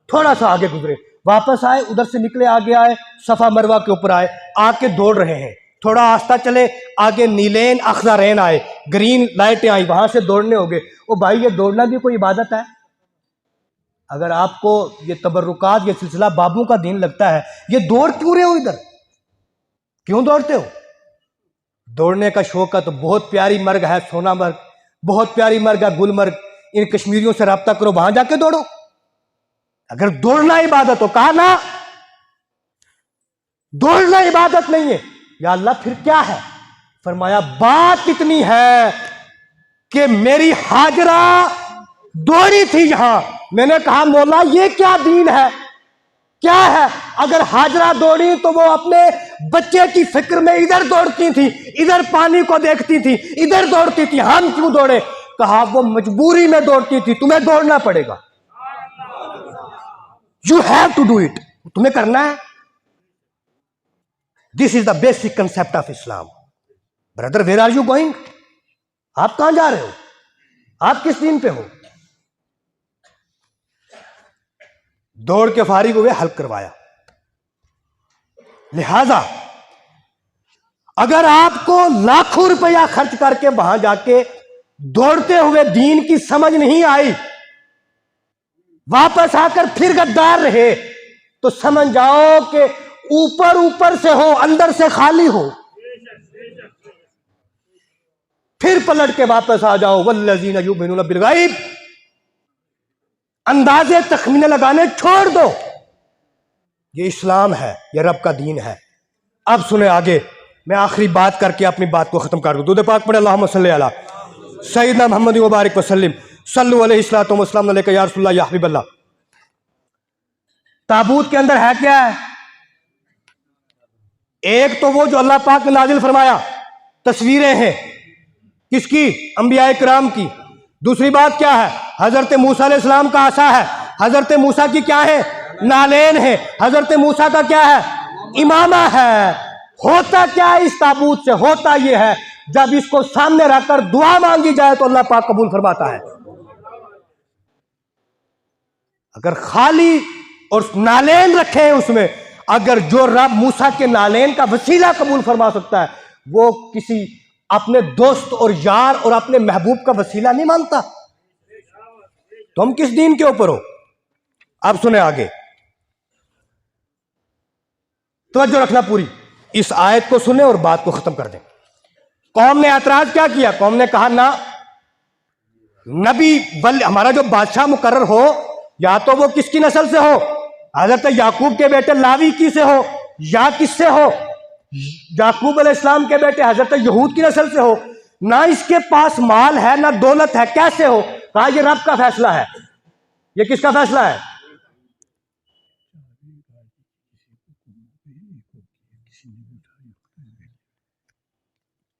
थोड़ा सा आगे गुजरे, वापस आए, उधर से निकले, आगे आए, सफा मरवा के ऊपर आए, आके दौड़ रहे हैं, थोड़ा आस्ता चले, आगे नीलेन अखज़रैन आए, ग्रीन लाइटें आई, वहां से दौड़ने हो गए। ओ भाई, ये दौड़ना भी कोई इबादत है? अगर आपको ये तबर्रुकात, ये सिलसिला बाबू का दीन लगता है, ये दौड़ क्यों रहे हो, इधर क्यों दौड़ते हो? दौड़ने का शौक है तो बहुत प्यारी मर्ग है सोनामर्ग, बहुत प्यारी मर्ग है गुलमर्ग, इन कश्मीरियों से रब्ता करो, वहां जाके दौड़ो। अगर दौड़ना इबादत हो, कहा ना दौड़ना इबादत नहीं है, या अल्लाह फिर क्या है? फरमाया बात इतनी है कि मेरी हाजरा दौड़ी थी यहां, मैंने कहा मौला ये क्या दीन है, क्या है? अगर हाजरा दौड़ी तो वो अपने बच्चे की फिक्र में इधर दौड़ती थी, इधर पानी को देखती थी, इधर दौड़ती थी, हम क्यों दौड़े? कहा वो मजबूरी में दौड़ती थी, तुम्हें दौड़ना पड़ेगा, you have to do it, तुम्हें करना है। This is the basic concept of Islam. Brother, where are you going? आप कहां जा रहे हो? आप किस दीन पे हो? दौड़ के फारिग हुए, हल करवाया। लिहाजा अगर आपको लाखों रुपया खर्च करके वहां जाके दौड़ते हुए दीन की समझ नहीं आई, वापस आकर फिर गद्दार रहे, तो समझ जाओ कि ऊपर ऊपर से हो, अंदर से खाली हो, फिर पलट के वापस आ जाओ। वल्लज़ीना युमिनूना बिल गैब, अंदाजे तखमीने लगाने छोड़ दो। ये इस्लाम है, ये रब का दीन है। अब सुने आगे, मैं आखिरी बात करके अपनी बात को खत्म कर दूं। दुरूद पाक पढ़े, अल्लाहुम्मा सल्ली अला सय्यिदना मुहम्मद व बारिक वसल्लिम, सल्लु अलैहि सल्लतु व सलाम अलैका या रसूलल्लाह या हबीबल्लाह। ताबूत के अंदर है क्या है? एक तो वो जो अल्लाह पाक ने नाजिल फरमाया, तस्वीरें हैं किसकी? अंबिया किराम की। दूसरी बात क्या है? हजरत मूसा अलैहिस्सलाम का आसा है। हजरत मूसा की क्या है? नालेन है। हजरत मूसा का क्या है? इमामा है। होता क्या है इस ताबूत से? होता यह है, जब इसको सामने रखकर दुआ मांगी जाए तो अल्लाह पाक कबूल फरमाता है। अगर खाली और नालेन रखे हैं उसमें, अगर जो रब मूसा के नालेन का वसीला कबूल फरमा सकता है, वो किसी अपने दोस्त और यार और अपने महबूब का वसीला नहीं मानता, तो हम किस दीन के ऊपर हो? अब सुने आगे, तवज्जो रखना पूरी, इस आयत को सुने और बात को खत्म कर दें। कौम ने एतराज क्या किया? कौम ने कहा ना, नबी बल हमारा जो बादशाह मुकर्रर हो, या तो वो किसकी नस्ल से हो, हजरत याकूब के बेटे लावी की से हो, या किससे हो, याकूब अलैहिस्सलाम के बेटे हजरत यहूद की नस्ल से हो। ना इसके पास माल है ना दौलत है, कैसे हो? कहा ये रब का फैसला है। ये किसका फैसला है?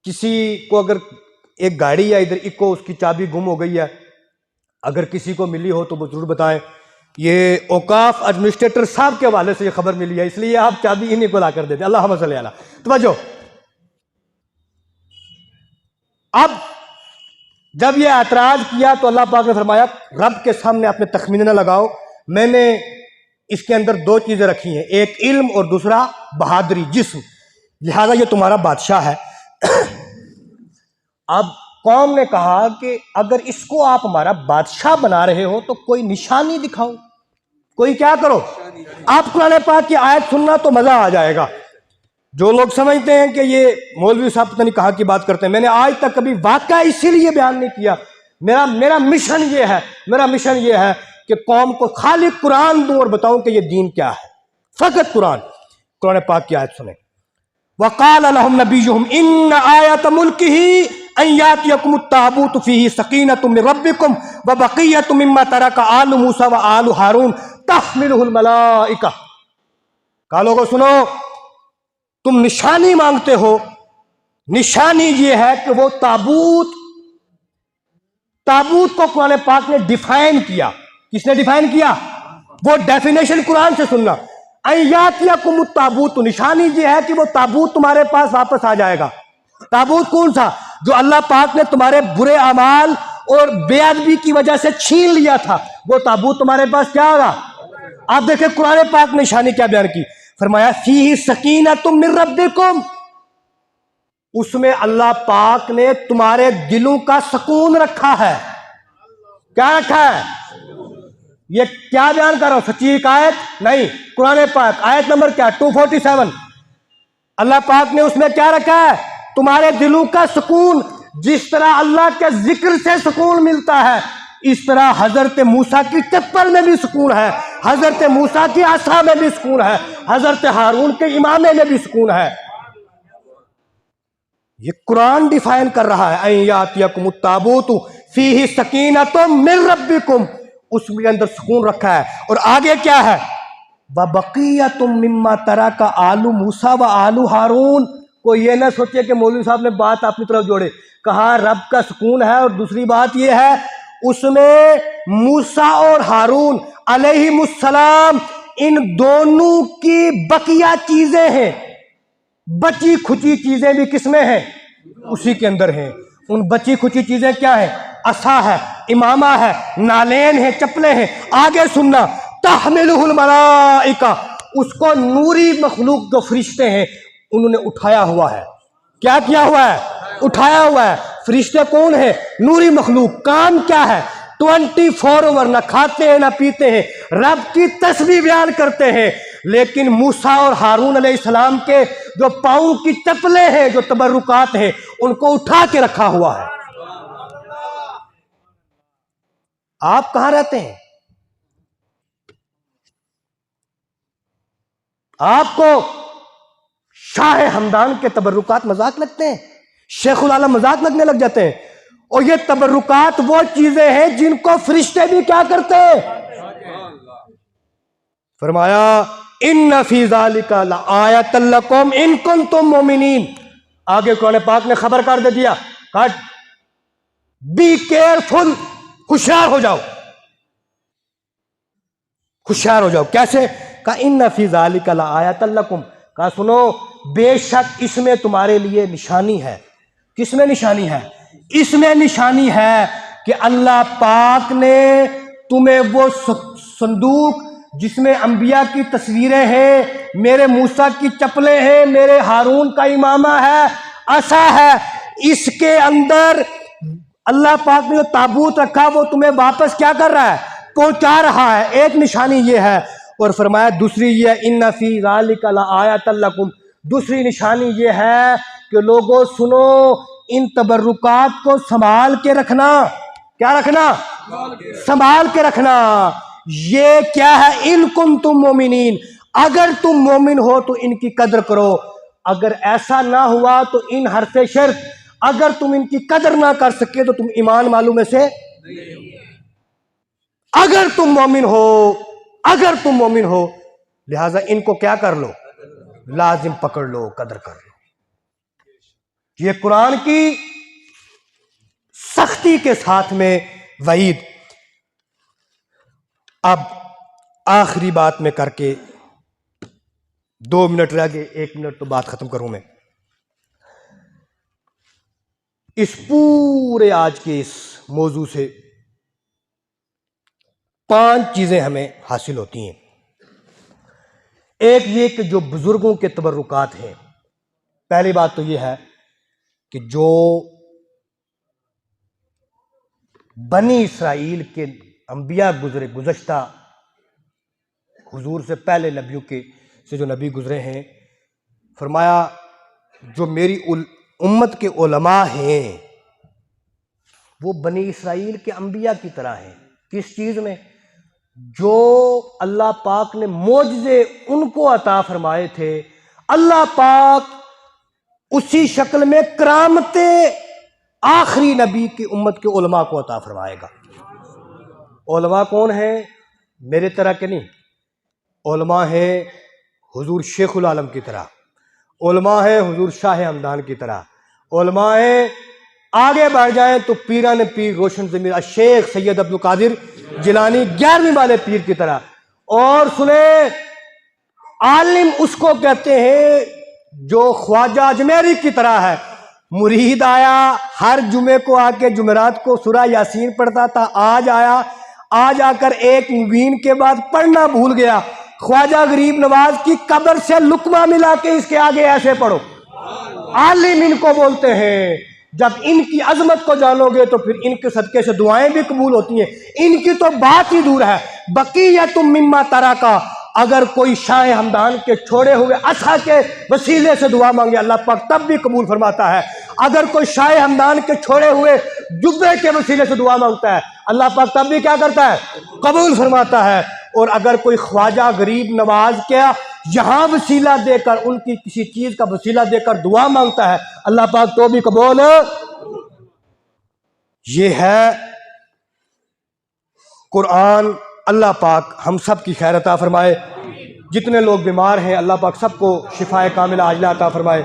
किसी को अगर एक गाड़ी या इधर इको उसकी चाबी गुम हो गई है, अगर किसी को मिली हो तो वो जरूर बताएं। ये औकाफ एडमिनिस्ट्रेटर साहब के हवाले से ये खबर मिली है, इसलिए आप चाबी इन्हीं को ला कर देते। अल्लाह सल्ली अला। तवज्जो, अब जब ये ऐतराज किया तो अल्लाह पाक ने फरमाया, रब के सामने अपने तखमीने न लगाओ, मैंने इसके अंदर दो चीजें रखी हैं, एक इल्म और दूसरा बहादुरी, जिस्म, लिहाजा ये तुम्हारा बादशाह है। अब कौम ने कहा कि अगर इसको आप हमारा बादशाह बना रहे हो तो कोई निशानी दिखाओ, कोई क्या करो। आप कुरान पाक की आयत सुनना तो मजा आ जाएगा। जो लोग समझते हैं कि ये मौलवी साहब पता नहीं कहाँ की बात करते हैं, मैंने आज तक कभी वाकया इसीलिए बयान नहीं किया। मेरा मिशन ये है, मेरा मिशन ये है कि कौम को खाली कुरान दूं और बताऊं कि ये दीन क्या है, फकत कुरान। कुरान पाक की आयत सुने, वक़ाल लहुम नबियुहुम इन्न आयत मुल्किही अन यातियकुम ताबूत फीही सकीनतुम मिन रब्बिकुम व बक़ियतुम मिम्मा तरका आलु मूसा व आलु हारून तहमिलुहुल मलाइका। कहा लोगों सुनो, तुम निशानी मांगते हो, निशानी ये है कि वो ताबूत को कुरान पाक ने डिफाइन किया। किसने डिफाइन किया? वो डेफिनेशन कुरान से सुनना। अय्यातियकुम ताबूत, निशानी ये है कि वो ताबूत तुम्हारे पास वापस आ जाएगा। ताबूत कौन सा? जो अल्लाह पाक ने तुम्हारे बुरे अमाल और बेअदबी की वजह से छीन लिया था, वो ताबूत तुम्हारे पास क्या होगा? आप देखें कुरान पाक ने निशानी क्या बयान की, फरमाया फीही सकीनतुम मिन रब्बिकुम, उसमें अल्लाह पाक ने तुम्हारे दिलों का सुकून रखा है। क्या रखा है? ये क्या बयान कर रहा हूं, सच्ची आयत नहीं, कुरान पाक आयत नंबर क्या, 247। अल्लाह पाक ने उसमें क्या रखा है? तुम्हारे दिलों का सुकून। जिस तरह अल्लाह के जिक्र से सुकून मिलता है, इस तरह हजरत मूसा की चप्पल में भी सुकून है, हजरत मूसा की आसा में भी सुकून है, हजरत हारून के इमामे में भी सुकून है। ये कुरान डिफाइन कर रहा है, अय्यातियकुम ताबूतु फीही सकीनतुम मिन रब्बिकुम, उसके अंदर सुकून रखा है। और आगे क्या है? व बक़ियतुम मिम्मा तरका आलू मूसा व आलू हारून। कोई ये ना सोचे कि मौलवी साहब ने बात अपनी तरफ जोड़े, कहा रब का सुकून है और दूसरी बात यह है उसमें मूसा और हारून अलैहिमुस्सलाम, इन दोनों की बकिया चीजें हैं, बची खुची चीजें भी किसमें हैं? उसी के अंदर हैं। उन बची खुची चीजें क्या है? असा है, इमामा है, नालेन है, चप्पलें हैं। आगे सुनना, तहमिलुहुल मलाइका, उसको नूरी मखलूक जो फरिश्ते हैं उन्होंने उठाया हुआ है। क्या किया हुआ है? उठाया हुआ है। फरिश्ते कौन है? नूरी मखलूक। काम क्या है? 24 ओवर, ना खाते हैं ना पीते हैं, रब की तस्बीह बयान करते हैं, लेकिन मूसा और हारून अलैहिस्सलाम के जो पाँव की चप्पलें हैं, जो तबर्रुकात हैं, उनको उठा के रखा हुआ है। आप कहां रहते हैं? आपको शाह हमदान के तबर्रुकात मजाक लगते हैं, शेखुल आलम मजाक लगने लग जाते हैं। और ये तबर्रुकात वो चीजें हैं जिनको फरिश्ते भी क्या करते हैं? फरमाया इन्न फी ज़ालिका लआयतन लकुम इन कुंतुम मोमिनीन। आगे कुरान पाक ने खबर कर दे दिया, कट बी केयरफुल, होशियार हो जाओ, होशियार हो जाओ। कैसे? कहा इन्न फी ज़ालिका लआयतन लकुम, कहा सुनो बेशक इसमें तुम्हारे लिए निशानी है। किसमें निशानी है? इसमें निशानी है कि अल्लाह पाक ने तुम्हें वो संदूक जिसमें अंबिया की तस्वीरें हैं, मेरे मूसा की चप्पलें हैं, मेरे हारून का इमामा है, असा है, इसके अंदर अल्लाह पाक ने जो ताबूत रखा वो तुम्हें वापस क्या कर रहा है? पहुंचा रहा है। एक निशानी ये है। और फरमाया दूसरी ये इन्ना फी ज़ालिका लआयतन लकुम, दूसरी निशानी ये है कि लोगों सुनो, इन तबर्रुकात को संभाल के रखना। क्या रखना? संभाल के रखना। ये क्या है? इन कुंतुम मोमिनीन, अगर तुम मोमिन हो तो इनकी कदर करो। अगर ऐसा ना हुआ तो इन हरफे शर्त, अगर तुम इनकी कदर ना कर सके तो तुम ईमान मालूम में से अगर तुम मोमिन हो, अगर तुम मोमिन हो, लिहाजा इनको क्या कर लो? लाजिम पकड़ लो, कदर कर लो। ये कुरान की सख्ती के साथ में वईद। अब आखिरी बात में करके 2 मिनट रह गए, 1 मिनट तो बात खत्म करूं मैं। इस पूरे आज के इस मौजू से 5 चीजें हमें हासिल होती हैं। एक ये कि जो बुजुर्गों के तबर्रुकात हैं, पहली बात तो ये है कि जो बनी इसराइल के अंबिया गुजरे, गुज़श्ता हुजूर से पहले नबियों के से जो नबी गुजरे हैं, फरमाया जो मेरी उम्मत के उलमा हैं वो बनी इसराइल के अंबिया की तरह हैं। किस चीज़ में? जो अल्लाह पाक ने मोजज़े उनको अता फरमाए थे, अल्लाह पाक उसी शक्ल में करामते आखिरी नबी की उम्मत के उलमा को अता फरमाएगा। उलमा कौन है? मेरे तरह के नहीं। उलमा है हुजूर शेखुल आलम की तरह, उलमा है हुजूर शाह हमदान की तरह, उलमा है आगे बढ़ जाए तो पीरान पीर रोशन ज़मीर शेख सैयद अब्दुल कादिर जिलानी 11वीं वाले पीर की तरह। और सुने, आलिम उसको कहते हैं जो ख्वाजा अजमेरी की तरह है। मुरीद आया, हर जुमे को आके जुमेरात को सूरा यासीन पढ़ता था, आज आया, आज आकर एक मुबीन के बाद पढ़ना भूल गया। ख्वाजा गरीब नवाज की कब्र से लुकमा मिला के इसके आगे ऐसे पढ़ो। आलिम इनको बोलते हैं। जब इनकी अजमत को जानोगे तो फिर इनके सदके से दुआएं भी कबूल होती हैं। इनकी तो बात ही दूर है। बकिया तुम मिम्मा तरा का, अगर कोई शाह हमदान के छोड़े हुए असा के वसीले से दुआ मांगे अल्लाह पाक तब भी कबूल फरमाता है। अगर कोई शाह हमदान के छोड़े हुए जुब्बे के वसीले से दुआ मांगता है अल्लाह पाक तब भी क्या करता है? कबूल फरमाता है। और अगर कोई ख्वाजा गरीब नवाज क्या यहाँ वसीला देकर, उनकी किसी चीज का वसीला देकर दुआ मांगता है अल्लाह पाक तो भी कबूल। ये है कुरान। अल्लाह पाक हम सब की खैर अता फरमाए। जितने लोग बीमार हैं अल्लाह पाक सबको शिफाए कामिला आजिला अता फरमाए।